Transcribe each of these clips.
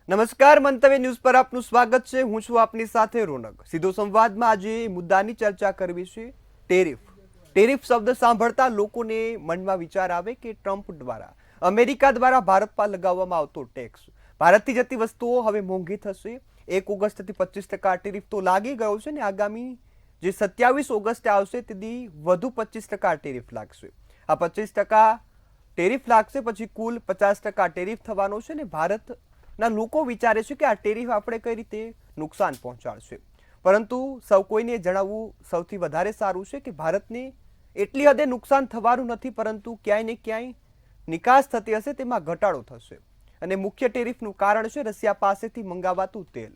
નમસ્કાર, મંતવ્ય ન્યૂઝ પર આપનું સ્વાગત છે। હું છું આપની સાથે રોનક। સીધો સંવાદમાં આજે મુદ્દાની ચર્ચા કરવી છે ટેરિફ શબ્દ સાંભળતા લોકોને મનમાં વિચાર આવે કે ટ્રમ્પ દ્વારા અમેરિકા દ્વારા ભારત પર લગાવવામાં આવતો ટેક્સ, ભારતથી જતી વસ્તુઓ હવે મોંઘી થશે। 1 ઓગસ્ટથી 25% ટેરિફ તો લાગી ગયો છે ને આગામી જે 27 ઓગસ્ટે આવશે તેથી વધુ 25% ટેરિફ લાગશે। આ 25% ટેરિફ લાગશે પછી કુલ 50% ટેરિફ થવાનો છે ને ભારત ના લોકો વિચારે છે કે આ ટેરિફ આપણે કઈ રીતે નુકસાન પહોંચાડશે, પરંતુ સૌ કોઈને જણાવવું સૌથી વધારે સારું છે કે ભારતને એટલી હદે નુકસાન થવાનું નથી, પરંતુ ક્યાંય ને ક્યાંય નિકાસ થતી હશે તેમાં ઘટાડો થશે। અને મુખ્ય ટેરિફનું કારણ છે રશિયા પાસેથી મંગાવાતું તેલ।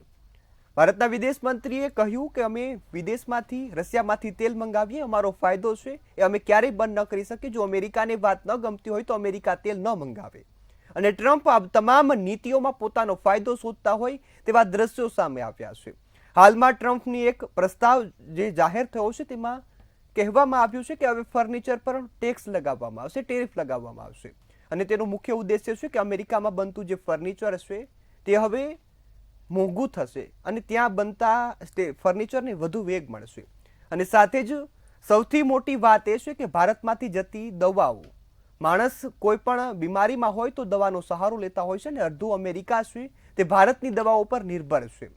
ભારતના વિદેશ મંત્રીએ કહ્યું કે અમે વિદેશમાંથી રશિયામાંથી તેલ મંગાવીએ, અમારો ફાયદો છે એ અમે ક્યારેય બંધ ન કરી શકીએ। જો અમેરિકાને વાત ન ગમતી હોય તો અમેરિકા તેલ ન મંગાવે। અને ટ્રમ્પ આ તમામ નીતિઓમાં પોતાનો ફાયદો શોધતા હોય તેવા દ્રશ્યો સામે આવ્યા છે। હાલમાં ટ્રમ્પની એક પ્રસ્તાવ જે જાહેર થયો છે તેમાં કહેવામાં આવ્યું છે કે હવે ફર્નિચર પર ટેક્સ લગાવવામાં આવશે, ટેરિફ લગાવવામાં આવશે। અને તેનો મુખ્ય ઉદ્દેશ્ય છે કે અમેરિકામાં બનતું જે ફર્નિચર છે તે હવે મોંઘું થશે અને ત્યાં બનતા ફર્નિચરને વધુ વેગ મળશે। અને સાથે જ સૌથી મોટી વાત એ છે કે ભારતમાંથી જતી દવાઓ, માણસ કોઈ પણ બીમારીમાં હોય તો દવાનો સહારો લેતા હોય છે ને અડધું અમેરિકા છે તે ભારતની દવાઓ પર નિર્ભર છે।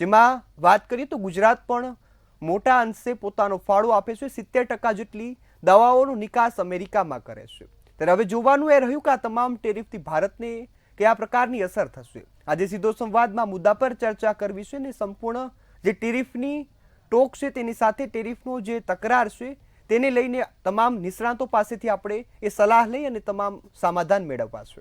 જેમાં વાત કરીએ તો ગુજરાત પણ મોટા અંશે પોતાનો ફાળો આપે છે, 70% જેટલી દવાઓનો નિકાસ અમેરિકામાં કરે છે। ત્યારે હવે જોવાનું એ રહ્યું કે આ તમામ ટેરિફથી ભારતને કયા પ્રકારની અસર થશે। આજે સીધો સંવાદમાં મુદ્દા પર ચર્ચા કરવી છે ને સંપૂર્ણ જે ટેરિફની ટોક છે તેની સાથે ટેરિફનો જે તકરાર છે તેને લઈને તમામ નિષ્ણાતો પાસેથી આપણે એ સલાહ લઈ અને તમામ સમાધાન મેળવવા છે।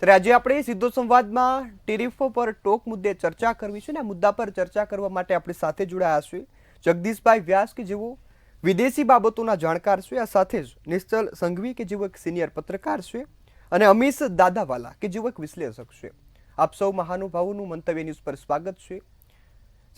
ત્યારે આજે આપણે સીધો સંવાદમાં ટેરિફો પર ટોક મુદ્દે ચર્ચા કરવી છે ને આ મુદ્દા પર ચર્ચા કરવા માટે આપણી સાથે જોડાયા છે જગદીશભાઈ વ્યાસ કે જેઓ વિદેશી બાબતોના જાણકાર છે, આ સાથે જ નિશ્ચલ સંઘવી કે જેઓ એક સિનિયર પત્રકાર છે, અને અમીશ દાદાવાલા કે જેઓ એક વિશ્લેષક છે। આપ સૌ મહાનુભાવોનું મંતવ્ય ન્યૂઝ પર સ્વાગત છે।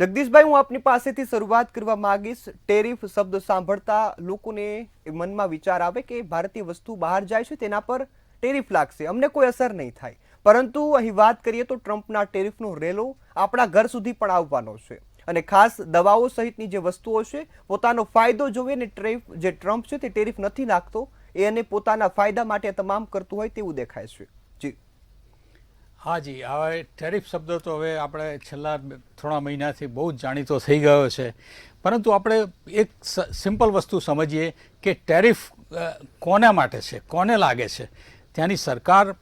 જગદીશભાઈ, હું આપની પાસેથી શરૂઆત કરવા માંગીશ। ટેરિફ શબ્દ સાંભળતા લોકોને મનમાં વિચાર આવે કે ભારતીય વસ્તુ બહાર જાય છે તેના પર ટેરિફ લાગશે, અમને કોઈ અસર નહીં થાય, પરંતુ અહીં વાત કરીએ તો ટ્રમ્પના ટેરિફનો રેલો આપણા ઘર સુધી પણ આવવાનો છે અને ખાસ દવાઓ સહિતની જે વસ્તુઓ છે પોતાનો ફાયદો જોવે ને જે ટ્રમ્પ છે તે ટેરિફ નથી નાખતો એ અને પોતાના ફાયદા માટે તમામ કરતું હોય તેવું દેખાય છે। જી હા જી, હવે ટેરિફ શબ્દ તો હવે આપણે છેલ્લા થોડા મહિનાથી બહુ જ જાણીતો થઈ ગયો છે, પરંતુ આપણે એક સિમ્પલ વસ્તુ સમજીએ કે ટેરિફ કોના માટે છે, કોને લાગે છે। ત્યાંની સરકાર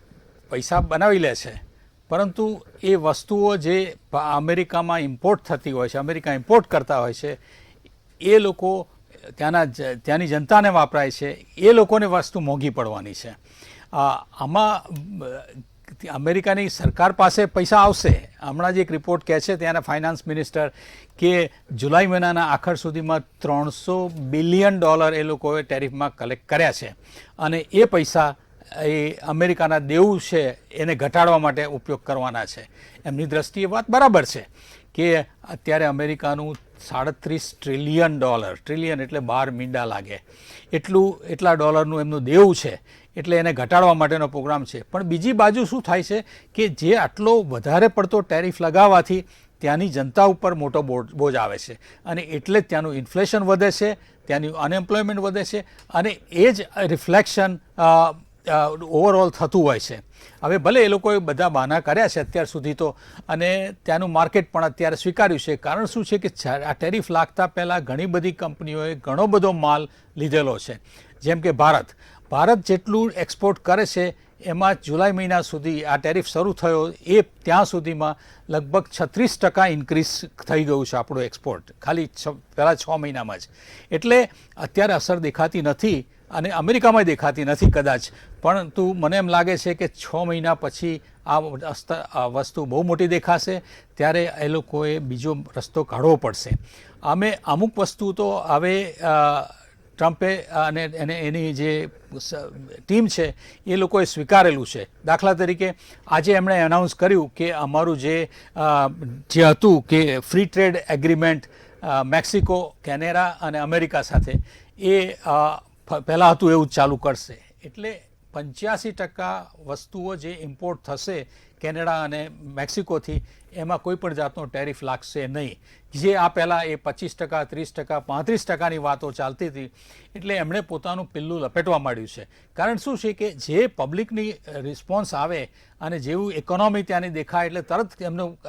પૈસા બનાવી લે છે, પરંતુ એ વસ્તુઓ જે અમેરિકામાં ઇમ્પોર્ટ થતી હોય છે, અમેરિકા ઇમ્પોર્ટ કરતા હોય છે, એ લોકો ત્યાંની જનતાને વાપરાય છે, એ લોકોને વસ્તુ મોંઘી પડવાની છે। આમાં અમેરિકાની સરકાર પાસે પૈસા આવશે। હમણાં જ એક રિપોર્ટ કહે છે ત્યાંના ફાઇનાન્સ મિનિસ્ટર કે જુલાઈ મહિનાના આખર સુધીમાં $300 બિલિયન એ લોકોએ ટેરિફમાં કલેક્ટ કર્યા છે, અને એ પૈસા એ અમેરિકાના દેવું છે એને ઘટાડવા માટે ઉપયોગ કરવાના છે। એમની દ્રષ્ટિએ વાત બરાબર છે કે અત્યારે અમેરિકાનું $37 ટ્રિલિયન, ટ્રિલિયન એટલે 12 મીંડા લાગે, એટલા ડોલરનું એમનું દેવું છે, એટલે એને ઘટાડવા માટેનો પ્રોગ્રામ છે। પણ બીજી બાજુ શું થાય છે કે જે આટલો વધારે પડતો ટેરિફ લગાવવાથી ત્યાંની જનતા ઉપર મોટો બોજ આવે છે, અને એટલે જ ત્યાંનું ઇન્ફ્લેશન વધે છે, ત્યાંની અનએમ્પ્લોયમેન્ટ વધે છે, અને એ જ રિફ્લેક્શન ઓવરઓલ થતું હોય છે। હવે ભલે એ લોકોએ બધા બહાના કર્યા છે અત્યાર સુધી તો, અને ત્યાંનું માર્કેટ પણ અત્યારે સ્વીકાર્યું છે। કારણ શું છે કે આ ટેરિફ લાગતા પહેલાં ઘણી બધી કંપનીઓએ ઘણો બધો માલ લીધેલો છે, જેમ કે ભારત જેટલું એક્સપોર્ટ કરે છે એમાં જુલાઈ મહિના સુધી આ ટેરિફ શરૂ થયો એ ત્યાં સુધીમાં લગભગ 36% ઇન્ક્રીઝ થઈ ગયું છે આપણું એક્સપોર્ટ, ખાલી પહેલાં 6 મહિનામાં જ। એટલે અત્યારે અસર દેખાતી નથી, અને અમેરિકામાં દેખાતી નથી કદાચ, પરંતુ મને એમ લાગે છે કે 6 મહિના પછી આ વસ્તુ બહુ મોટી દેખાશે, ત્યારે એ લોકોએ બીજો રસ્તો કાઢવો પડશે। અમે અમુક વસ્તુ તો હવે ટ્રમ્પે અને એની જે ટીમ છે એ લોકોએ સ્વીકારેલું છે। દાખલા તરીકે આજે એમણે એનાઉન્સ કર્યું કે અમારું જે હતું કે free trade agreement Mexico, Canada અને અમેરિકા સાથે એ પહેલાં હતું એવું જ ચાલુ કરશે. એટલે 85% વસ્તુઓ જે ઇમ્પોર્ટ થશે કેનેડા અને મેક્સિકોથી એમાં કોઈ પણ જાતનો ટેરિફ લાગશે નહીં. જે આ પહેલાં એ 25%, 30%, 35%ની વાતો ચાલતી હતી. એટલે એમણે પોતાનું પિલ્લું લપેટવા માંડ્યું છે. કારણ શું છે કે જે પબ્લિકની રિસ્પોન્સ આવે અને જેવું ઇકોનોમી ત્યાંની દેખાય એટલે તરત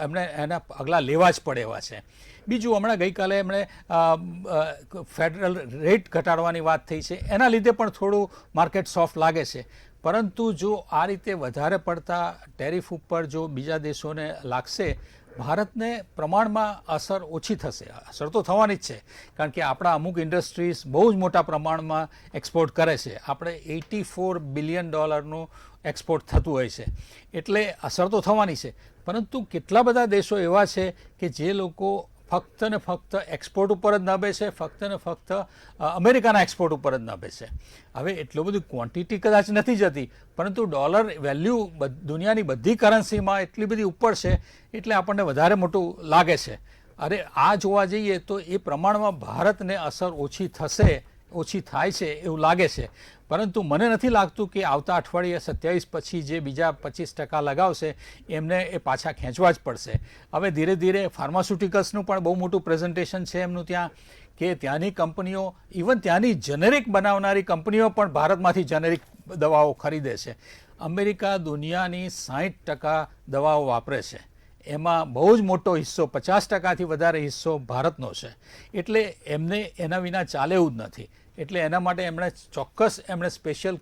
એમને એના પગલાં લેવા જ પડે એવા છે. બીજું, હમણાં ગઈકાલે એમણે ફેડરલ રેટ ઘટાડવાની વાત થઈ છે, એના લીધે પણ થોડું માર્કેટ સોફ્ટ લાગે છે. પરંતુ જો આ રીતે વધારે પડતા ટેરિફ ઉપર જો બીજા દેશોને લાગશે, ભારતને પ્રમાણમાં અસર ઓછી થશે. અસર તો થવાની જ છે, કારણ કે આપણા અમુક ઇન્ડસ્ટ્રીઝ બહુ જ મોટા પ્રમાણમાં એક્સપોર્ટ કરે છે. આપણે $84 બિલિયન એક્સપોર્ટ થતું હોય છે, એટલે અસર તો થવાની છે. પરંતુ કેટલા બધા દેશો એવા છે કે જે લોકો ફક્ત ને ફક્ત એક્સપોર્ટ ઉપર જ નભે છે, ફક્ત ને ફક્ત અમેરિકાના એક્સપોર્ટ ઉપર જ નભે છે. હવે એટલું બધું ક્વોન્ટિટી કદાચ નથી જતી, પરંતુ ડોલર વેલ્યુ દુનિયાની બધી કરન્સીમાં એટલી બધી ઉપર છે, એટલે આપણને વધારે મોટું લાગે છે. અરે આ જોવા જઈએ તો એ પ્રમાણમાં ભારતને અસર ઓછી થાય છે એવું લાગે છે. પરંતુ મને નથી લાગતું કે આવતા અઠવાડિયે 27 પછી જે બીજા 25% લગાવશે એમને એ પાછા ખેંચવા જ પડશે. હવે ધીરે ધીરે ફાર્માસ્યુટિકલ્સનું પણ બહુ મોટું પ્રેઝન્ટેશન છે એમનું ત્યાં, કે ત્યાંની કંપનીઓ, ઇવન ત્યાંની જેનેરિક બનાવનારી કંપનીઓ પણ ભારતમાંથી જેનેરિક દવાઓ ખરીદે છે. અમેરિકા દુનિયાની 60% દવાઓ વાપરે છે, એમાં બહુ જ મોટો હિસ્સો, 50%થી વધારે હિસ્સો ભારતનો છે. એટલે એમને એના વિના ચાલે એવું જ નથી. એટલે એના માટે એમણે સ્પેશિયલ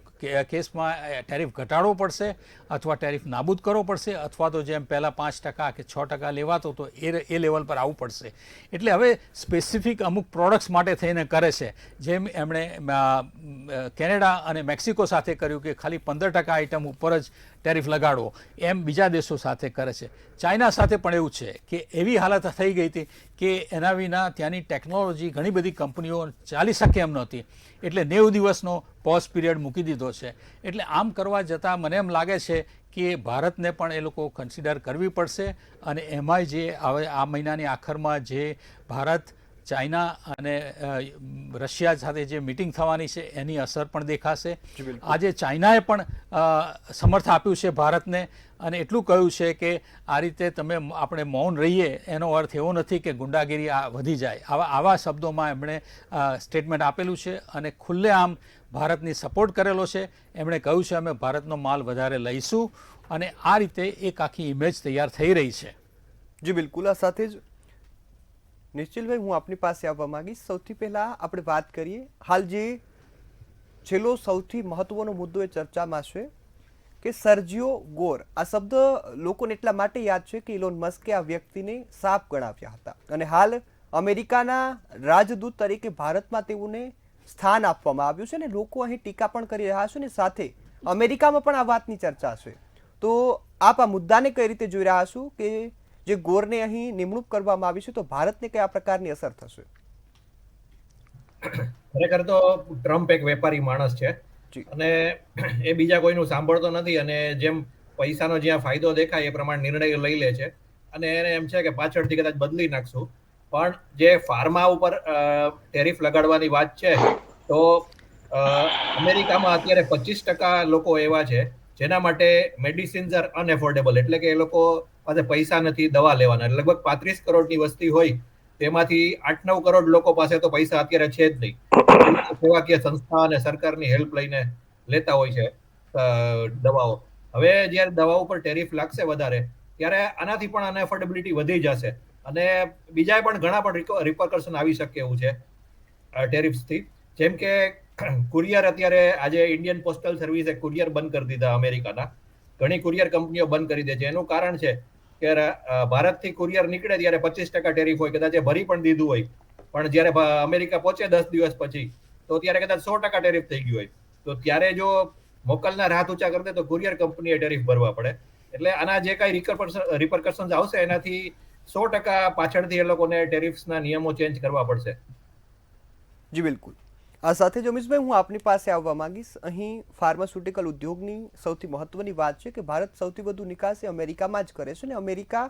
કેસમાં ટેરિફ ઘટાડવો પડશે, અથવા ટેરિફ નાબૂદ કરવો પડશે, અથવા તો જેમ પહેલાં 5% કે 6% લેવાતો તો એ લેવલ પર આવવું પડશે. એટલે હવે સ્પેસિફિક અમુક પ્રોડક્ટ્સ માટે થઈને કરે છે. જેમ એમણે કેનેડા અને મેક્સિકો સાથે કર્યું કે ખાલી 15% આઇટમ ઉપર જ ટેરિફ લગાડવો, એમ બીજા દેશો સાથે કરે છે. ચાઇના સાથે પણ એવું છે કે એવી હાલત થઈ ગઈ હતી કે એના વિના ત્યાંની ટેકનોલોજી ઘણી બધી કંપનીઓ ચાલી શકે એમ નહોતી, એટલે 90 દિવસનો પોઝ પીરિયડ મૂકી દીધો છે. એટલે આમ કરવા જતાં મને એમ લાગે છે કે ભારતને પણ એ લોકો કન્સિડર કરવી પડશે. અને એમાંય જે હવે આ મહિનાની આખરમાં જે ભારત, ચાઇના અને રશિયા સાથે જે મિટિંગ થવાની છે એની અસર પણ દેખાશે. આજે ચાઇનાએ પણ સમર્થન આપ્યું છે ભારતને, અને એટલું કહ્યું છે કે આ રીતે આપણે મૌન રહીએ એનો અર્થ એવો નથી કે ગુંડાગીરી વધી જાય. આવા શબ્દોમાં એમણે સ્ટેટમેન્ટ આપેલું છે અને ખુલ્લેઆમ ભારતની સપોર્ટ કરેલો છે. એમણે કહ્યું છે અમે ભારતનો માલ વધારે લઈશું, અને આ રીતે એક આખી ઇમેજ તૈયાર થઈ રહી છે. જી બિલકુલ. આ સાથે જ નિશ્ચિલભાઈ, હું આપની પાસે આવવા માંગીશ. સૌથી પહેલા આપણે વાત કરીએ, હાલ જે છેલ્લો સૌથી મહત્વનો મુદ્દો એ ચર્ચામાં છે કે સર્જિયો ગોર. આ શબ્દ લોકોને એટલા માટે યાદ છે કે ઇલોન મસ્કે આ વ્યક્તિને સાપ ગણાવ્યા હતા, અને હાલ અમેરિકાના રાજદૂત તરીકે ભારતમાં તેઓને સ્થાન આપવામાં આવ્યું છે, અને લોકો અહીં ટીકા પણ કરી રહ્યા છે, અને સાથે અમેરિકામાં પણ આ વાતની ચર્ચા છે. તો આપ આ મુદ્દાને કઈ રીતે જોઈ રહ્યા છો કે જે ગોરને અહીં નિમણૂક કરવામાં આવી છે, તો ભારતને કયા પ્રકારની અસર થશે? ખરેખર તો ટ્રમ્પ એક વેપારી માણસ છે, અને એ બીજા કોઈનું સાંભળતો નથી, અને જેમ પૈસાનો જ્યાં ફાયદો દેખાય એ પ્રમાણે નિર્ણય લઈ લે છે, અને એને એમ છે કે પાછળથી કદાચ બદલી નાખશું. પણ જે ફાર્મા ઉપર ટેરિફ લગાડવાની વાત છે, તો અમેરિકામાં અત્યારે 25% લોકો એવા છે જેના માટે મેડિસિન્સ આર અનએફોર્ડેબલ, એટલે કે એ લોકો પાસે પૈસા નથી દવા લેવાના. લગભગ 35 કરોડની વસ્તી હોય, તેમાંથી 8-9 કરોડ લોકો પાસે તો પૈસા અત્યારે છે જ નહીં. સેવાકીય સંસ્થા અને સરકારની હેલ્પ લઈને લેતા હોય છે દવાઓ. હવે જ્યારે દવાઓ પર ટેરિફ લાગશે વધારે, ત્યારે આનાથી પણ અનએફોર્ડેબિલિટી વધી જશે, અને બીજા પણ ઘણા પણ રિપરકશન આવી શકે એવું છે ટેરિફ્સથી. જેમ કે કુરિયર, અત્યારે આજે ઇન્ડિયન પોસ્ટલ સર્વિસે કુરિયર બંધ કરી દીધા અમેરિકાના. ઘણી કુરિયર કંપનીઓ બંધ કરી દે છે. એનું કારણ છે કે ભારતથી કુરિયર નીકળે ત્યારે 25% ટેરિફ હોય, કદાચ ભરી પણ દીધું હોય, પણ જ્યારે અમેરિકા પહોંચે 10 દિવસ પછી, તો ત્યારે કદાચ 100% ટેરિફ થઈ ગયું હોય. તો ત્યારે જો મોકલનાર હાથ ઊંચા કરી દે તો કુરિયર કંપનીએ ટેરિફ ભરવા પડે. એટલે આના જે કઈ રિપરકશન્સ આવશે એનાથી 100% પાછળથી એ લોકોને ટેરિફ્સના નિયમો ચેન્જ કરવા પડશે. જી બિલકુલ. આ સાથે જ અમીશભાઈ, હું આપની પાસે આવવા માંગીશ. અહીં ફાર્માસ્યુટિકલ ઉદ્યોગની સૌથી મહત્વની વાત છે કે ભારત સૌથી વધુ નિકાસ અમેરિકામાં જ કરે છે, અને અમેરિકા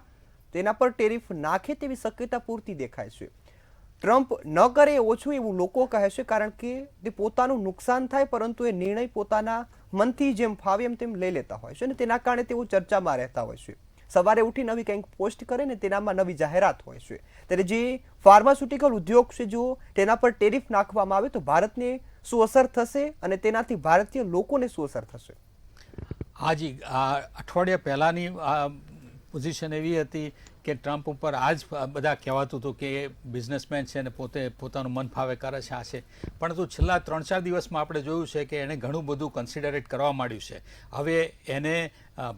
તેના પર ટેરિફ નાખે તેવી શક્યતા પૂરતી દેખાય છે. ટ્રમ્પ ન કરે એ ઓછું એવું લોકો કહે છે, કારણ કે તે પોતાનું નુકસાન થાય પરંતુ એ નિર્ણય પોતાના મનથી જેમ ફાવે એમ તેમ લઈ લેતા હોય છે અને તેના કારણે તેઓ ચર્ચામાં રહેતા હોય છે. સવારે ઉઠી નવી કંઈક પોસ્ટ કરે ને તેનામાં નવી જાહેરાત હોય છે. ત્યારે જે ફાર્માસ્યુટિકલ ઉદ્યોગ છે, જો તેના પર ટેરિફ નાખવામાં આવે તો ભારતને શું અસર થશે અને તેનાથી ભારતીય લોકોને શું અસર થશે? હાજી, આ અઠવાડિયા પહેલાંની પોઝિશન એવી હતી કે ટ્રમ્પ ઉપર આ જ બધા કહેવાતું હતું કે એ બિઝનેસમેન છે અને પોતાનું મન ફાવે કરે છે, આ છે. પરંતુ છેલ્લા 3-4 દિવસમાં આપણે જોયું છે કે એણે ઘણું બધું કન્સિડરેટ કરવા માંડ્યું છે. હવે એને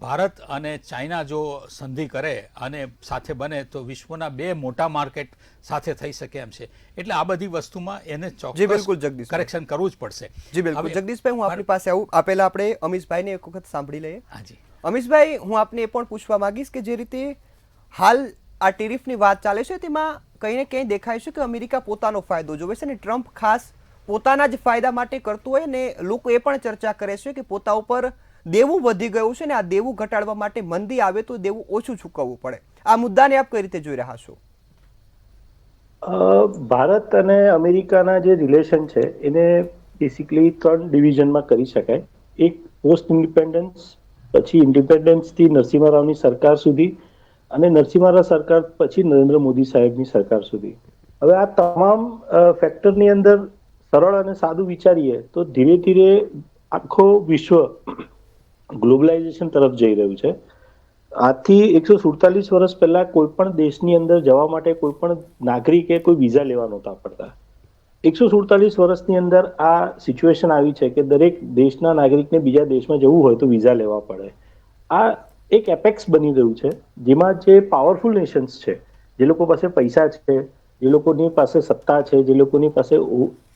ભારત અને ચાઇના જો સંધિ કરે અને સાથે બને તો વિશ્વના 2 મોટા માર્કેટ સાથે થઈ શકે એમ છે. એટલે આ બધી વસ્તુમાં એને ચોક્કસ કરેક્શન કરવું જ પડશે. જી બિલકુલ જગદીશભાઈ, હું આપની પાસે આવું આ પહેલા આપણે અમીશભાઈને એક વખત સાંભળી લઈએ. હાજી અમીશભાઈ, હું આપને એ પણ પૂછવા માંગીશ કે જે રીતે હાલ આ ટેરિફની વાત ચાલે છે તેમાં કંઈ ને કંઈ દેખાય છે કે અમેરિકા પોતાનો ફાયદો જોવે છે અને ટ્રમ્પ ખાસ પોતાના જ ફાયદા માટે કરતું હોય ને લોકો એ પણ ચર્ચા કરે છે કે પોતા ઉપર દેવું વધી ગયું છે ને આ દેવું ઘટાડવા માટે મંદી આવે તો દેવું ઓછું ચૂકવવું પડે. આ મુદ્દાને આપ કઈ રીતે જોઈ રહ્યા છો? ભારત અને અમેરિકાના જે રિલેશન છે એને બેસિકલી 3 ડિવિઝનમાં કરી શકાય. એક પોસ્ટ ઇન્ડિપેન્ડન્સ, પછી ઇન્ડિપેન્ડન્સથી નરસિંહ રાવની સરકાર સુધી અને નરસિંહ રાવ સરકાર પછી નરેન્દ્ર મોદી સાહેબની સરકાર સુધી. હવે આ તમામ ફેક્ટરની અંદર સરળ અને સાદું વિચારીએ તો ધીરે ધીરે આખો વિશ્વ ગ્લોબલાઇઝેશન તરફ જઈ રહ્યું છે. આજથી 147 વર્ષ પહેલા કોઈ પણ દેશની અંદર જવા માટે કોઈ પણ નાગરિકે કોઈ વિઝા લેવા નહોતા પડતા. 147 વર્ષની અંદર આ સિચ્યુએશન આવી છે કે દરેક દેશના નાગરિકને બીજા દેશમાં જવું હોય તો વિઝા લેવા પડે. આ એક એપેક્સ બની રહ્યું છે જેમાં જે પાવરફુલ નેશન્સ છે, જે લોકો પાસે પૈસા છે, જે લોકોની પાસે સત્તા છે, જે લોકોની પાસે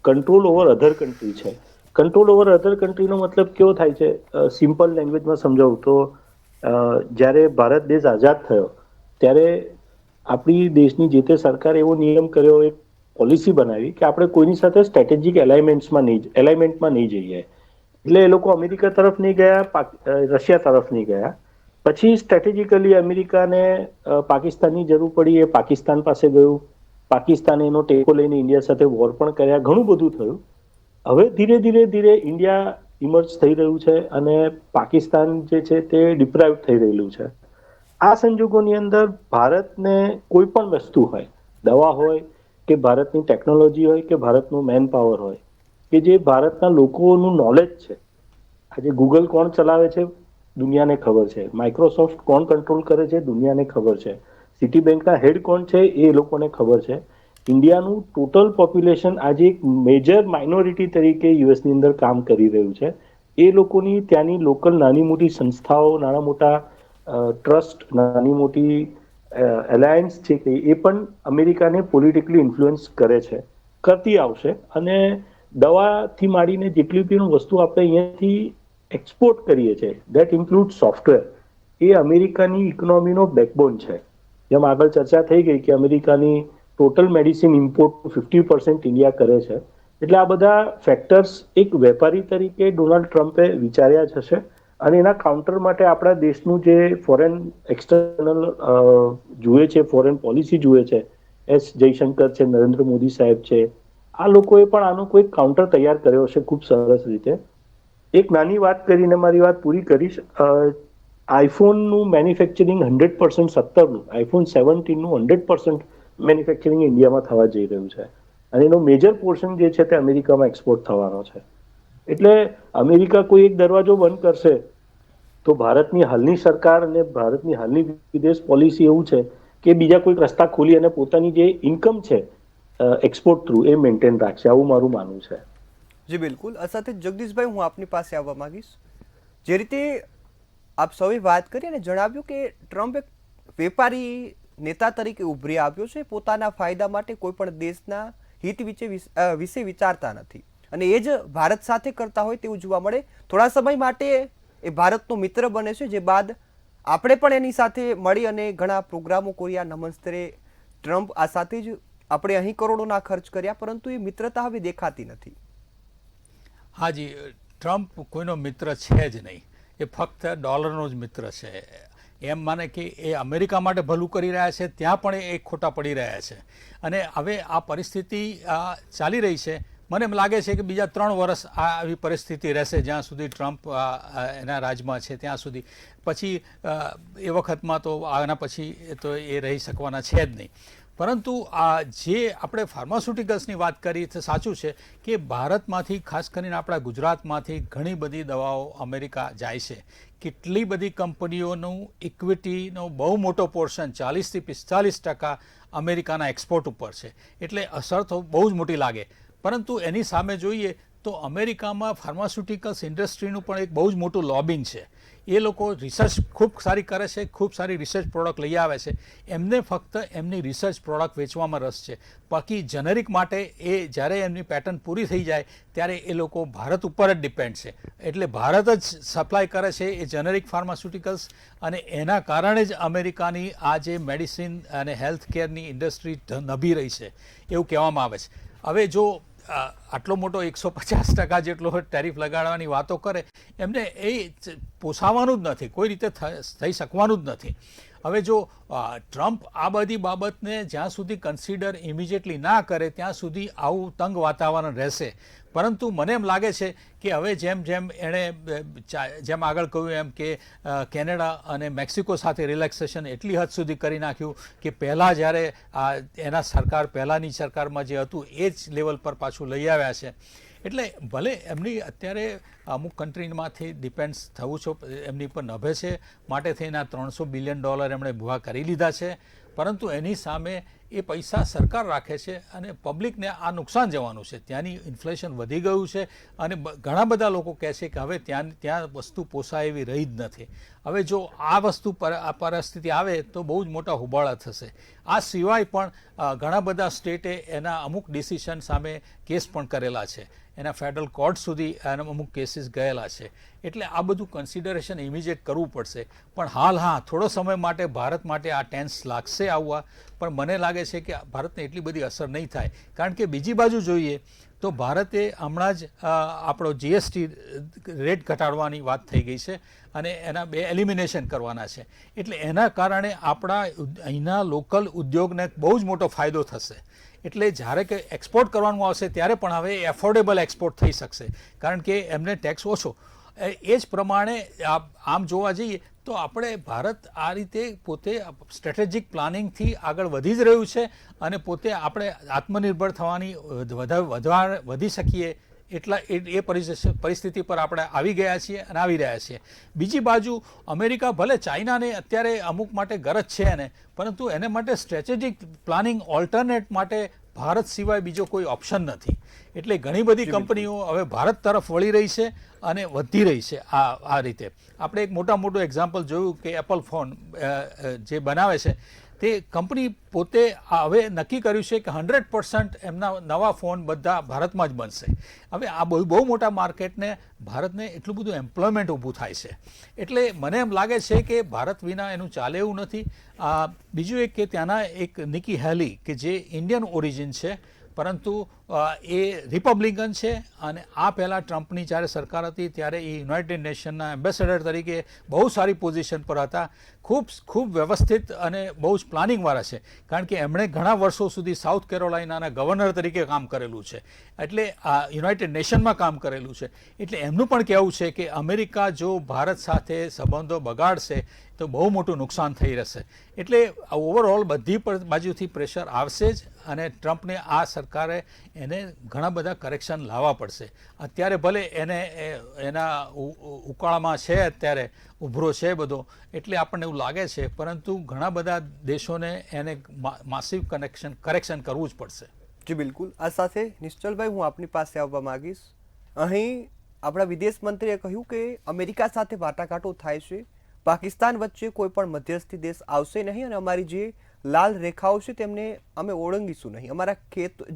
કંટ્રોલ ઓવર અધર કન્ટ્રી છે. કંટ્રોલ ઓવર અધર કન્ટ્રીનો મતલબ કેવો થાય છે? સિમ્પલ લેંગ્વેજમાં સમજાવું તો જ્યારે ભારત દેશ આઝાદ થયો ત્યારે આપણી દેશની જે તે સરકારે એવો નિયમ કર્યો, એક પોલિસી બનાવી કે આપણે કોઈની સાથે સ્ટ્રેટેજિક એલાઇનમેન્ટમાં નહીં જઈએ. એટલે એ લોકો અમેરિકા તરફ નહીં ગયા, રશિયા તરફ નહીં ગયા. પછી સ્ટ્રેટેજિકલી અમેરિકાને પાકિસ્તાનની જરૂર પડી, એ પાકિસ્તાન પાસે ગયું. પાકિસ્તાને એનો ટેકો લઈને ઇન્ડિયા સાથે વોર પણ કર્યા, ઘણું બધું થયું. હવે ધીરે ધીરે ઇન્ડિયા ઇમર્જ થઈ રહ્યું છે અને પાકિસ્તાન જે છે તે ડિપ્રાઇવ થઈ રહેલું છે. આ સંજોગોની અંદર ભારતને કોઈ પણ વસ્તુ હોય, દવા હોય કે ભારતની ટેકનોલોજી હોય કે ભારતનું મેન પાવર હોય, કે જે ભારતના લોકોનું નોલેજ છે. આજે ગૂગલ કોણ ચલાવે છે દુનિયાને ખબર છે, માઇક્રોસોફ્ટ કોણ કંટ્રોલ કરે છે દુનિયાને ખબર છે, સિટી બેંકના હેડ કોણ છે એ લોકોને ખબર છે. ઇન્ડિયાનું ટોટલ પોપ્યુલેશન આજે એક મેજર માઇનોરિટી તરીકે યુએસની અંદર કામ કરી રહ્યું છે. એ લોકોની ત્યાંની લોકલ નાની મોટી સંસ્થાઓ, નાના મોટા ટ્રસ્ટ, નાની મોટી એલાયન્સ છે કે એ પણ અમેરિકાને પોલિટિકલી ઇન્ફ્લુઅન્સ કરે છે, કરતી આવશે. અને દવાથી માંડીને જેટલી પણ વસ્તુ આપણે અહીંયાથી એક્સપોર્ટ કરીએ છીએ, દેટ ઇન્ક્લુડ સોફ્ટવેર, એ અમેરિકાની ઇકોનોમીનો બેકબોન છે. જેમ આગળ ચર્ચા થઈ ગઈ કે અમેરિકાની ટોટલ મેડિસિન ઇમ્પોર્ટ 50% ઇન્ડિયા કરે છે. એટલે આ બધા ફેક્ટર્સ એક વેપારી તરીકે ડોનાલ્ડ ટ્રમ્પે વિચાર્યા જ હશે અને એના કાઉન્ટર માટે આપણા દેશનું જે ફોરેન એક્સટર્નલ જુએ છે, ફોરેન પોલિસી જુએ છે, એસ જયશંકર છે, નરેન્દ્ર મોદી સાહેબ છે, આ લોકોએ પણ આનો કોઈ કાઉન્ટર તૈયાર કર્યો હશે ખૂબ સરસ રીતે. એક નાની વાત કરીને મારી વાત પૂરી કરીશ. આઈફોનનું મેન્યુફેક્ચરિંગ 100% 17નું આઈફોન 17નું 100% મેન્યુફેક્ચરિંગ ઇન્ડિયામાં થવા જઈ રહ્યું છે અને એનો મેજર પોર્શન જે છે તે અમેરિકામાં એક્સપોર્ટ થવાનો છે. એટલે અમેરિકા કોઈ એક દરવાજો બંધ કરશે તો ભારતની હાલની સરકાર અને ભારતની હાલની વિદેશ પોલિસી એવું છે કે બીજા કોઈ રસ્તા ખોલી અને પોતાની જે ઇન્કમ છે એક્સપોર્ટ થ્રુ એ મેન્ટેન રાખશે, આવું મારું માનવું છે. જી બિલકુલ. આ સાથે જગદીશભાઈ, હું આપની પાસે આવવા માંગીશ. જે રીતે આપ સૌએ વાત કરી અને જણાવ્યું કે ટ્રમ્પ એક વેપારી નેતા તરીકે ઉભરી આવ્યો છે, પોતાના ફાયદા માટે કોઈ પણ દેશના હિત વિશે વિચારતા નથી અને એ જ ભારત સાથે કરતા હોય તેવું જોવા મળે. થોડા સમય માટે એ ભારતનો મિત્ર બને છે, જે બાદ આપણે પણ એની સાથે મળી અને ઘણા પ્રોગ્રામો કર્યા. નમસ્તે ટ્રમ્પ, આ સાથે જ આપણે અહીં કરોડોના ખર્ચ કર્યા, પરંતુ એ મિત્રતા હવે દેખાતી નથી. હાજી, ટ્રમ્પ કોઈનો મિત્ર છે જ નહીં. એ ફક્ત ડોલરનો જ મિત્ર છે. એમ માને કે એ અમેરિકા માટે ભલું કરી રહ્યા છે, ત્યાં પણ એ ખોટા પડી રહ્યા છે. અને હવે આ પરિસ્થિતિ ચાલી રહી છે. મને એમ લાગે છે કે બીજા 3 વર્ષ આવી પરિસ્થિતિ રહેશે, જ્યાં સુધી ટ્રમ્પ એના રાજમાં છે ત્યાં સુધી. પછી એ વખતમાં તો આના પછી તો એ રહી શકવાના છે જ નહીં. પરંતુ આ જે આપણે ફાર્માસ્યુટિકલ્સની વાત કરી તો સાચું છે કે ભારતમાંથી, ખાસ કરીને આપણા ગુજરાતમાંથી ઘણી બધી દવાઓ અમેરિકા જાય છે. કેટલી બધી કંપનીઓનું ઇક્વિટીનો બહુ મોટો પોર્શન 40 થી 45% અમેરિકાના એક્સપોર્ટ ઉપર છે. એટલે અસર તો બહુ જ મોટી લાગે. પરંતુ એની સામે જોઈએ તો અમેરિકામાં ફાર્માસ્યુટિકલ્સ ઇન્ડસ્ટ્રીનું પણ એક બહુ જ મોટું લોબિંગ છે. એ લોકો રિસર્ચ ખૂબ સારી કરે છે, ખૂબ સારી રિસર્ચ પ્રોડક્ટ લઈ આવે છે. એમને ફક્ત એમની રિસર્ચ પ્રોડક્ટ વેચવામાં રસ છે. બાકી જેનરિક માટે એ જ્યારે એમની પેટર્ન પૂરી થઈ જાય ત્યારે એ લોકો ભારત ઉપર જ ડિપેન્ડ છે. એટલે ભારત જ સપ્લાય કરે છે એ જેનરિક ફાર્માસ્યુટિકલ્સ, અને એના કારણે જ અમેરિકાની આ જે મેડિસિન અને હેલ્થ કેરની ઇન્ડસ્ટ્રી નભી રહી છે એવું કહેવામાં આવે છે. હવે જો આટલો મોટો 150% જેટલો ટેરિફ લગાડવાની વાતો કરે, એમને એ પોસાવાનું જ નથી, કોઈ રીતે થઈ શકવાનું જ નથી. હવે જો ટ્રમ્પ આ બધી બાબતને જ્યાં સુધી કન્સિડર ઇમિડિયેટલી ના કરે ત્યાં સુધી આવું તંગ વાતાવરણ રહેશે. પરંતુ મને એમ લાગે છે કે હવે જેમ જેમ એણે જેમ આગળ કહ્યું એમ કે કેનેડા અને મેક્સિકો સાથે રિલેક્સેશન એટલી હદ સુધી કરી નાખ્યું કે પહેલાં જ્યારે એના સરકાર પહેલાંની સરકારમાં જે હતું એ જ લેવલ પર પાછું લઈ આવ્યા છે. એટલે ભલે એમની અત્યારે અમુક કન્ટ્રીમાંથી ડિપેન્ડ્સ થવું છે, એમની પર નભે છે, માટે થઈને $300 બિલિયન એમણે ઊભા કરી લીધા છે. પરંતુ એની સામે એ પૈસા સરકાર રાખે છે અને પબ્લિકને આ નુકસાન જવાનું છે. ત્યાંની ઇન્ફ્લેશન વધી ગયું છે અને ઘણા બધા લોકો કહે છે કે હવે ત્યાં વસ્તુ પોસાય એવી રહી જ નથી. હવે જો આ વસ્તુ આ પરિસ્થિતિ આવે તો બહુ જ મોટા હોબાળા થશે. આ સિવાય પણ ઘણા બધા સ્ટેટે એના અમુક ડિસિશન સામે કેસ પણ કરેલા છે. એના ફેડરલ કોર્ટ સુધી એના અમુક કેસીસ ગયેલા છે. એટલે આ બધું કન્સિડરેશન ઇમિડિયેટ કરવું પડશે. પણ હાલ થોડો સમય માટે ભારત માટે આ ટેન્સ લાગશે આવવા, પણ મને લાગે છે કે ભારતને એટલી બધી અસર નહીં થાય. કારણ કે બીજી બાજુ જોઈએ તો ભારતે હમણાં જ આપણો જીએસટી રેટ ઘટાડવાની વાત થઈ ગઈ છે અને એના 2 એલિમિનેશન કરવાના છે. એટલે એના કારણે આપણા અહીંના લોકલ ઉદ્યોગને બહુ જ મોટો ફાયદો થશે. એટલે જ્યારે કે એક્સપોર્ટ કરવાનું આવશે ત્યારે પણ હવે એફોર્ડેબલ એક્સપોર્ટ થઈ શકશે, કારણ કે એમને ટેક્સ ઓછો. એ જ પ્રમાણે આમ જોવા જઈએ તો આપણે ભારત આ રીતે પોતે સ્ટ્રેટેજિક પ્લાનિંગથી આગળ વધી જ રહ્યું છે અને પોતે આપણે આત્મનિર્ભર થવાની વધી શકીએ એટલા એ પરિસ્થિતિ પર આપણે આવી ગયા છીએ અને આવી રહ્યા છીએ. બીજી બાજુ અમેરિકા ભલે ચાઇનાને અત્યારે અમુક માટે ગરજ છે એને, પરંતુ એને માટે સ્ટ્રેટેજિક પ્લાનિંગ ઓલ્ટરનેટ માટે ભારત સિવાય બીજો કોઈ ઓપ્શન નથી. એટલે ઘણી બધી કંપનીઓ હવે ભારત તરફ વળી રહી છે અને વધી રહી છે. આ રીતે આપણે એક મોટું એક્ઝામ્પલ જોયું કે એપલ ફોન જે બનાવે છે તે કંપની પોતે હવે નક્કી કર્યું છે કે 100% એમના નવા ફોન બધા ભારતમાં જ બનશે. હવે આ બહુ મોટા માર્કેટને ભારતને એટલું બધું એમ્પ્લોયમેન્ટ ઊભું થાય છે. એટલે મને એમ લાગે છે કે ભારત વિના એનું ચાલે એવું નથી. બીજું એક કે ત્યાંના એક નિકી હેલી કે જે ઇન્ડિયન ઓરિજિન છે, પરંતુ એ રિપબ્લિકન છે અને આ પહેલાં ટ્રમ્પની જ્યારે સરકાર હતી ત્યારે એ યુનાઇટેડ નેશનના એમ્બેસેડર તરીકે બહુ સારી પોઝિશન પર હતા. ખૂબ વ્યવસ્થિત અને બહુ જ પ્લાનિંગવાળા છે, કારણ કે એમણે ઘણા વર્ષો સુધી સાઉથ કેરોલાઇનાના ગવર્નર તરીકે કામ કરેલું છે. એટલે યુનાઇટેડ નેશનમાં કામ કરેલું છે. એટલે એમનું પણ કહેવું છે કે અમેરિકા જો ભારત સાથે સંબંધો બગાડશે તો બહુ મોટું નુકસાન થઈ રહેશે. એટલે ઓવરઓલ બધી બાજુથી પ્રેશર આવશે જ અને ટ્રમ્પને આ સરકારે એને ઘણા બધા કરેક્શન લાવવા પડશે. અત્યારે ભલે એના ઉકાળામાં છે, અત્યારે ઉભરો છે બધો, એટલે આપણને એવું લાગે છે, પરંતુ ઘણા બધા દેશોને એને માસિવ કરેક્શન કરવું જ પડશે. જી બિલકુલ. આ સાથે નિશ્ચલભાઈ, હું આપની પાસે આવવા માંગીશ. અહીં આપણા વિદેશ મંત્રીએ કહ્યું કે અમેરિકા સાથે વાટાઘાટો થાય છે, પાકિસ્તાન વચ્ચે કોઈ પણ મધ્યસ્થી દેશ આવશે નહીં અને અમારી જે લાલ રેખાઓ છે તેમને અમે ઓળંગીશું નહીં. અમારા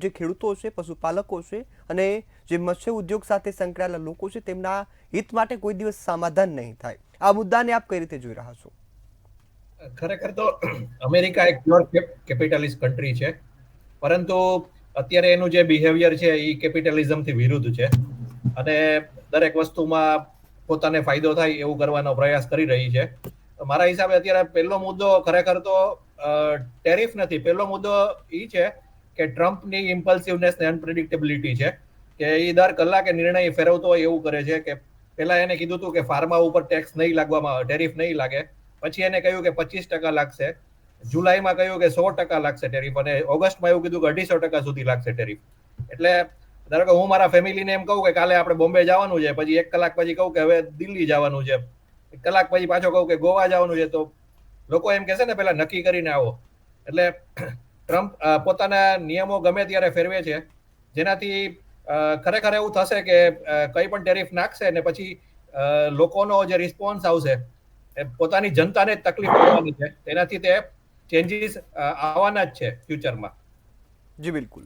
જે ખેડૂતો છે, પશુપાલકો છે અને જે મત્સ્ય ઉદ્યોગ સાથે સંકળાયેલા લોકો છે તેમના હિત માટે કોઈ દિવસ સમાધાન નહીં થાય. આ મુદ્દાને આપ કઈ રીતે જોઈ રહ્યા છો? ખરેખર તો અમેરિકા એક પ્યોર કેપિટલિસ્ટ કન્ટ્રી છે, પરંતુ અત્યારે એનું જે બિહેવિયર છે એ કેપિટલિઝમથી વિરુદ્ધ છે અને દરેક વસ્તુમાં પોતાને ફાયદો થાય એવું કરવાનો પ્રયાસ કરી રહી છે. મારા હિસાબે અત્યારે પહેલો મુદ્દો ખરેખર તો ટેરિફ નથી. પહેલો મુદ્દો એ છે કે ટ્રમ્પની ઇમ્પલ્સિવનેસ ને અનપ્રેડિક્ટેબિલિટી છે કે એ દર કલાકે નિર્ણય ફેરવતો હોય એવું કરે છે. કે પહેલા એને કીધું હતું કે ફાર્મા ઉપર ટેક્સ નહીં લાગવામાં, ટેરિફ નહીં લાગે. પછી એને કહ્યું કે 25% લાગશે. જુલાઈમાં કહ્યું કે 100% લાગશે ટેરિફ, અને ઓગસ્ટમાં એવું કીધું કે 250% સુધી લાગશે ટેરિફ. એટલે ધારો કે હું મારા ફેમિલીને એમ કહું કે કાલે આપણે બોમ્બે જવાનું છે, પછી 1 કલાક પછી કહું કે હવે દિલ્હી જવાનું છે, 1 કલાક પછી પાછો કહું કે ગોવા જવાનું છે, તો લોકો એમ કહેશે ને પેલા નક્કી કરીને આવો. એટલે ટ્રમ્પ પોતાના નિયમો ગમે ત્યારે ફેરવે છે, જેનાથી ખરેખર એવું થશે કે કંઈ પણ ટેરિફ નાખશે ને પછી લોકોનો જે રિસ્પોન્સ આવશે એ પોતાની જનતાને જ તકલીફ પડવાની છે. તેનાથી તે ચેન્જીસ આવવાના જ છે ફ્યુચરમાં. જી બિલકુલ.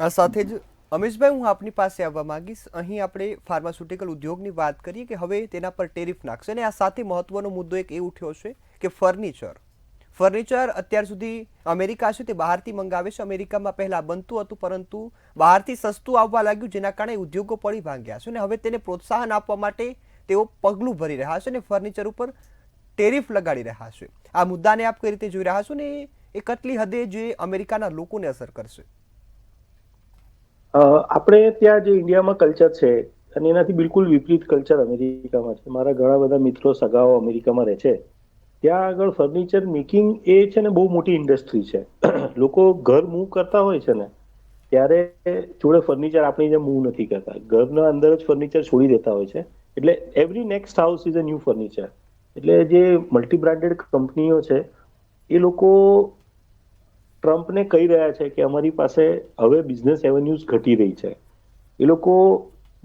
આ સાથે જ અમીશભાઈ, હું આપની પાસે આવવા માંગીશ. અહીં આપણે ફાર્માસ્યુટિકલ ઉદ્યોગની વાત કરીએ કે હવે તેના પર ટેરિફ નાખશે, અને આ સાથે મહત્વનો મુદ્દો એક એ ઉઠ્યો છે કે ફર્નિચર અત્યાર સુધી અમેરિકા છે તે બહારથી મંગાવે છે. અમેરિકામાં પહેલા બનતું હતું, પરંતુ બહારથી સસ્તું આવવા લાગ્યું, જેના કારણે ઉદ્યોગો પડી ભાંગ્યા છે, અને હવે તેને પ્રોત્સાહન આપવા માટે તેઓ પગલું ભરી રહ્યા છે અને ફર્નિચર ઉપર ટેરિફ લગાડી રહ્યા છે. આ મુદ્દાને આપ કઈ રીતે જોઈ રહ્યા છો, ને એ કેટલી હદે જે અમેરિકાના લોકોને અસર કરશે? આપણે ત્યાં જે ઇન્ડિયામાં કલ્ચર છે અને એનાથી બિલકુલ વિપરીત કલ્ચર અમેરિકામાં છે. મારા ઘણા બધા મિત્રો સગાઓ અમેરિકામાં રહે છે. ત્યાં આગળ ફર્નિચર મેકિંગ એ છે ને બહુ મોટી ઇન્ડસ્ટ્રી છે. લોકો ઘર મૂવ કરતા હોય છે ને ત્યારે જોડે ફર્નિચર આપણી જેમ મૂવ નથી કરતા, ઘરના અંદર જ ફર્નિચર છોડી દેતા હોય છે. એટલે every next house is a new furniture. એટલે જે મલ્ટી બ્રાન્ડેડ કંપનીઓ છે એ લોકો ટ્રમ્પને કહી રહ્યા છે કે અમારી પાસે હવે બિઝનેસ એવન્યુઝ ઘટી રહી છે. એ લોકો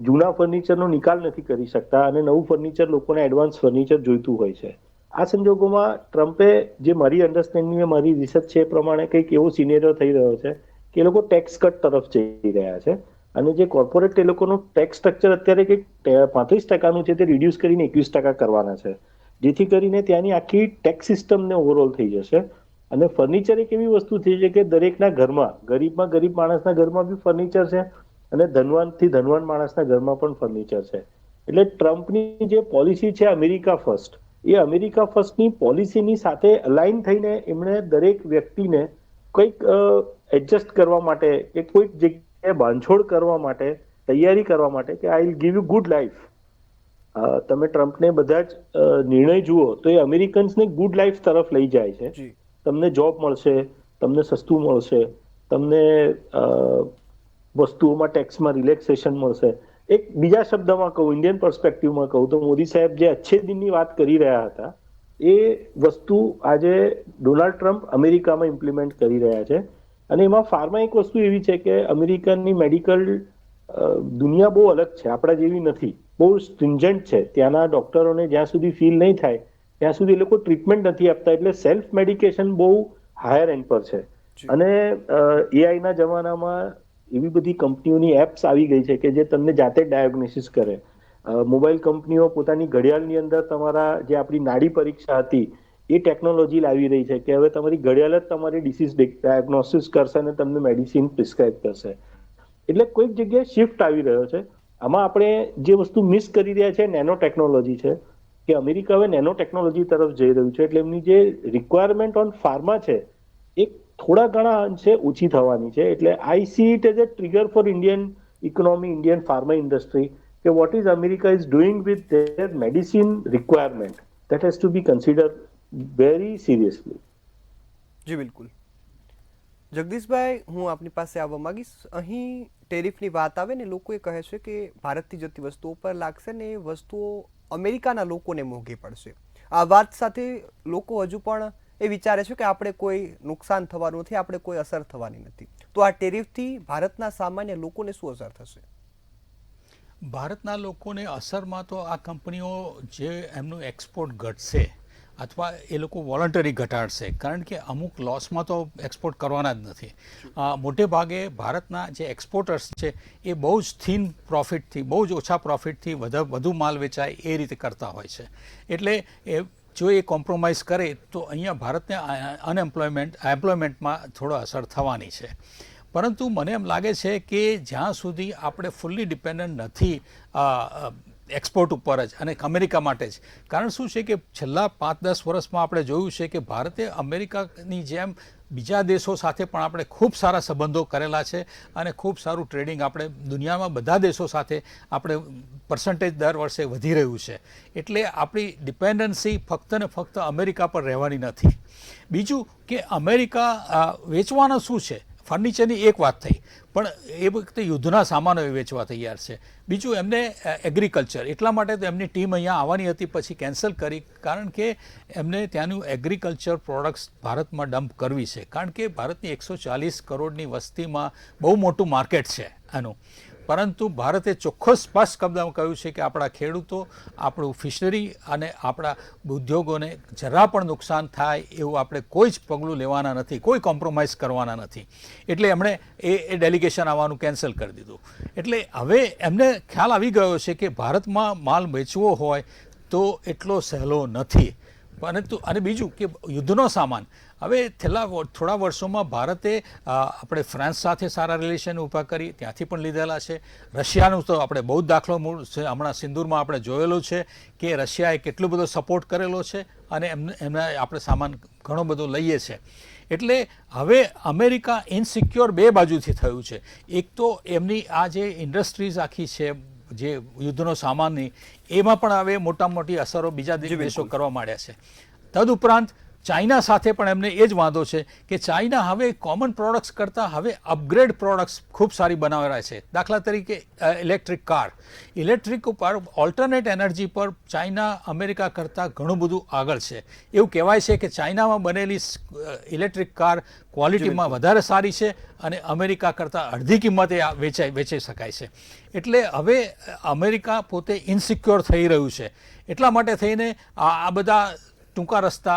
જૂના ફર્નિચરનો નિકાલ નથી કરી શકતા અને નવું ફર્નિચર, લોકોને એડવાન્સ ફર્નિચર જોઈતું હોય છે. આ સંજોગોમાં ટ્રમ્પે, જે મારી અન્ડરસ્ટેન્ડિંગ, મારી રિસર્ચ છે એ પ્રમાણે કંઈક એવો સિનેરિયો થઈ રહ્યો છે કે એ લોકો ટેક્સ કટ તરફ જઈ રહ્યા છે, અને જે કોર્પોરેટ એ લોકોનું ટેક્સ સ્ટ્રક્ચર અત્યારે કંઈક 35%નું છે તે રિડ્યુસ કરીને 21% કરવાના છે, જેથી કરીને ત્યાંની આખી ટેક્સ સિસ્ટમને ઓવરઓલ થઈ જશે. અને ફર્નિચર એક એવી વસ્તુ થઈ છે કે દરેકના ઘરમાં, ગરીબમાં ગરીબ માણસના ઘરમાં બી ફર્નિચર છે અને ધનવાનથી ધનવાન માણસના ઘરમાં પણ ફર્નિચર છે. એટલે ટ્રમ્પની જે પોલિસી છે અમેરિકા ફર્સ્ટ, એ અમેરિકા ફર્સ્ટની પોલિસીની સાથે અલાઇન થઈને એમણે દરેક વ્યક્તિને કંઈક એડજસ્ટ કરવા માટે કે કોઈક જગ્યાએ બાંધછોડ કરવા માટે, તૈયારી કરવા માટે કે I will give you good life. તમે ટ્રમ્પને બધા જ નિર્ણય જુઓ તો એ અમેરિકન્સને ગુડ લાઈફ તરફ લઈ જાય છે. તમને જોબ મળશે, તમને સસ્તું મળશે, તમને વસ્તુઓમાં ટેક્સમાં રિલેક્સેશન મળશે. એક બીજા શબ્દમાં કહું, ઇન્ડિયન પર્સપેક્ટિવમાં કહું તો મોદી સાહેબ જે અચ્છે દિનની વાત કરી રહ્યા હતા એ વસ્તુ આજે ડોનાલ્ડ ટ્રમ્પ અમેરિકામાં ઇમ્પ્લિમેન્ટ કરી રહ્યા છે. અને એમાં ફાર્મા એક વસ્તુ એવી છે કે અમેરિકનની મેડિકલ દુનિયા બહુ અલગ છે, આપણા જેવી નથી, બહુ સ્ટ્રિન્જન્ટ છે. ત્યાંના ડોક્ટરોને જ્યાં સુધી ફીલ નહીં થાય ત્યાં સુધી એ લોકો ટ્રીટમેન્ટ નથી આપતા, એટલે સેલ્ફ મેડિકેશન બહુ હાયર એન્ડ પર છે. અને એઆઈના જમાનામાં એવી બધી કંપનીઓની એપ્સ આવી ગઈ છે કે જે તમને જાતે ડાયગ્નોસિસ કરે. મોબાઈલ કંપનીઓ પોતાની ઘડિયાળની અંદર તમારા જે આપણી નાડી પરીક્ષા હતી એ ટેકનોલોજી લાવી રહી છે કે હવે તમારી ઘડિયાળ જ તમારી ડિસીઝ ડાયગ્નોસિસ કરશે અને તમને મેડિસિન પ્રિસ્ક્રાઇબ કરશે. એટલે કોઈક જગ્યાએ શિફ્ટ આવી રહ્યો છે. આમાં આપણે જે વસ્તુ મિસ કરી રહ્યા છે નેનો ટેકનોલોજી છે, કે અમેરિકા હવે નેનો ટેકનોલોજી તરફ જઈ રહ્યું છે. એટલે એમની જે રિક્વાયરમેન્ટ ઓન ફાર્મા છે એ થોડા ઘણા અંશે ઓછી થવાની છે. એટલે I see it as a trigger for Indian economy, Indian pharma industry, કે what is America is doing with their medicine requirement, that has to be consider very seriously. જી બિલકુલ. જગદીશભાઈ, હું આપની પાસે આવવા માંગીશ. અહીં ટેરિફની વાત આવે ને લોકો એ કહે છે કે ભારતથી જતી વસ્તુઓ પર લાગશે ને એ વસ્તુઓ અમેરિકાના લોકોને મોંઘી પડશે. આ વાત સાથે લોકો હજુ પણ એ વિચારે છે કે આપણે કોઈ નુકસાન થવાનું નથી, આપણે કોઈ અસર થવાની નથી. તો આ ટેરિફથી ભારતના સામાન્ય લોકોને શું અસર થશે? ભારતના લોકોને અસરમાં તો આ કંપનીઓ જે એમનું એક્સપોર્ટ ઘટશે અથવા એ લોકો વોલન્ટરી ઘટાડશે, કારણ કે અમુક લોસમાં તો એક્સપોર્ટ કરવાના જ નથી. મોટે ભાગે ભારતના જે એક્સપોર્ટર્સ છે એ બહુ જ થીન પ્રોફિટથી, બહુ જ ઓછા પ્રોફિટથી વધુ માલ વેચાય એ રીતે કરતા હોય છે. એટલે જો એ કોમ્પ્રોમાઇઝ કરે તો અહીંયા ભારતને એમ્પ્લોયમેન્ટમાં થોડો અસર થવાની છે. પરંતુ મને એમ લાગે છે કે જ્યાં સુધી આપણે ફુલ્લી ડિપેન્ડન્ટ નથી એક્સપોર્ટ ઉપર જ અને અમેરિકા માટે જ. કારણ શું છે કે છેલ્લા 5-10 વર્ષમાં આપણે જોયું છે કે ભારતે અમેરિકાની જેમ બીજા દેશો સાથે પણ આપણે ખૂબ સારા સંબંધો કરેલા છે અને ખૂબ સારું ટ્રેડિંગ આપણે દુનિયામાં બધા દેશો સાથે આપણે પર્સન્ટેજ દર વર્ષે વધી રહ્યું છે. એટલે આપણી ડિપેન્ડન્સી ફક્ત ને ફક્ત અમેરિકા પર રહેવાની નથી. બીજું કે અમેરિકા વેચવાનું શું છે, ફર્નિચરની એક વાત થઈ, પણ એ વખતે યુદ્ધના સામાનો એ વેચવા તૈયાર છે. બીજું એમને એગ્રીકલ્ચર, એટલા માટે તો એમની ટીમ અહીંયા આવવાની હતી, પછી કેન્સલ કરી, કારણ કે એમને ત્યાંનું એગ્રીકલ્ચર પ્રોડક્ટ્સ ભારતમાં ડમ્પ કરવી છે. કારણ કે ભારતની 140 કરોડની વસ્તીમાં બહુ મોટું માર્કેટ છે આનું. પરંતુ ભારતે ચોખ્ખો સ્પષ્ટ શબ્દમાં કહ્યું છે કે આપણા ખેડૂતો, આપણું ફિશરી અને આપણા ઉદ્યોગોને જરા પણ નુકસાન થાય એવું આપણે કોઈ જ પગલું લેવાના નથી, કોઈ કોમ્પ્રોમાઇઝ કરવાના નથી. એટલે એમણે એ ડેલિગેશન આવવાનું કેન્સલ કરી દીધું. એટલે હવે એમને ખ્યાલ આવી ગયો છે કે ભારતમાં માલ વેચવો હોય તો એટલો સહેલો નથી. પરંતુ અને બીજું કે યુદ્ધનો સામાન, હવે છેલ્લા થોડા વર્ષોમાં ભારતે આપણે ફ્રાન્સ સાથે સારા રિલેશન ઊભા કરી, ત્યાંથી પણ લીધેલા છે. રશિયાનું તો આપણે બહુ જ દાખલો હમણાં સિંદૂરમાં આપણે જોયેલું છે કે રશિયાએ કેટલો બધો સપોર્ટ કરેલો છે અને એમને આપણે સામાન ઘણો બધો લઈએ છીએ. એટલે હવે અમેરિકા ઇનસિક્યોર બે બાજુથી થયું છે. એક તો એમની આ જે ઇન્ડસ્ટ્રીઝ આખી છે જે યુદ્ધનો સામાનની, એમાં પણ હવે મોટા મોટી અસરો બીજા દેશો કરવા માંડ્યા છે. તદુપરાંત ચાઇના સાથે પણ એમને એ જ વાંધો છે કે ચાઇના હવે કોમન પ્રોડક્ટ્સ કરતાં હવે અપગ્રેડ પ્રોડક્ટ્સ ખૂબ સારી બનાવી રહ્યા છે. દાખલા તરીકે ઇલેક્ટ્રિક કાર, ઇલેક્ટ્રિક ઉપર ઓલ્ટરનેટ એનર્જી પર ચાઇના અમેરિકા કરતાં ઘણું બધું આગળ છે. એવું કહેવાય છે કે ચાઇનામાં બનેલી ઇલેક્ટ્રિક કાર ક્વોલિટીમાં વધારે સારી છે અને અમેરિકા કરતાં અડધી કિંમતે વેચી શકાય છે. એટલે હવે અમેરિકા પોતે ઇનસિક્યોર થઈ રહ્યું છે. એટલા માટે થઈને આ બધા ટૂંકા રસ્તા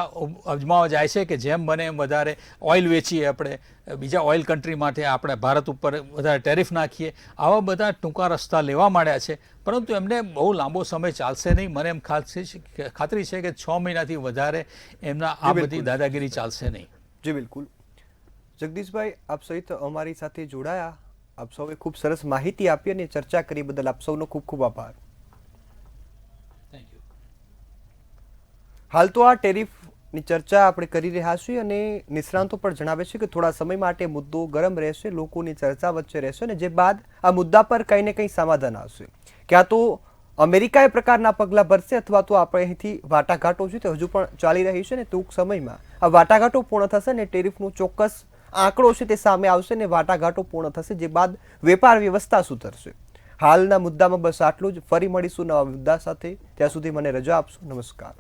અજમાવા જાય છે કે જેમ બને એમ વધારે ઓઇલ વેચીએ, આપણે બીજા ઓઇલ કન્ટ્રી માટે આપણે ભારત ઉપર વધારે ટેરિફ નાખીએ. આવા બધા ટૂંકા રસ્તા લેવા માંડ્યા છે. પરંતુ એમને બહુ લાંબો સમય ચાલશે નહીં. મને એમ ખાતરી છે કે 6 મહિનાથી વધારે એમના આ બધી દાદાગીરી ચાલશે નહીં. જી બિલકુલ. જગદીશભાઈ, આપ સહિત અમારી સાથે જોડાયા, આપ સૌએ ખૂબ સરસ માહિતી આપી અને ચર્ચા કરી બદલ આપ સૌનો ખૂબ ખૂબ આભાર. હાલ તો આ ટેરિફની ચર્ચા આપણે કરી રહ્યા છીએ અને નિષ્ણાંતો પણ જણાવે છે કે થોડા સમય માટે મુદ્દો ગરમ રહેશે, લોકોની ચર્ચા વચ્ચે રહેશે અને જે બાદ આ મુદ્દા પર કંઈ ને કંઈ સમાધાન આવશે. ક્યાં તો અમેરિકા એ પ્રકારના પગલાં ભરશે અથવા તો આપણે અહીંથી વાટાઘાટો છે તે હજુ પણ ચાલી રહી છે ને ટૂંક સમયમાં આ વાટાઘાટો પૂર્ણ થશે ને ટેરિફનો ચોક્કસ આંકડો છે તે સામે આવશે ને વાટાઘાટો પૂર્ણ થશે, જે બાદ વેપાર વ્યવસ્થા સુધરશે. હાલના મુદ્દામાં બસ આટલું જ. ફરી મળીશું નવા મુદ્દા સાથે. ત્યાં સુધી મને રજા આપશો. નમસ્કાર.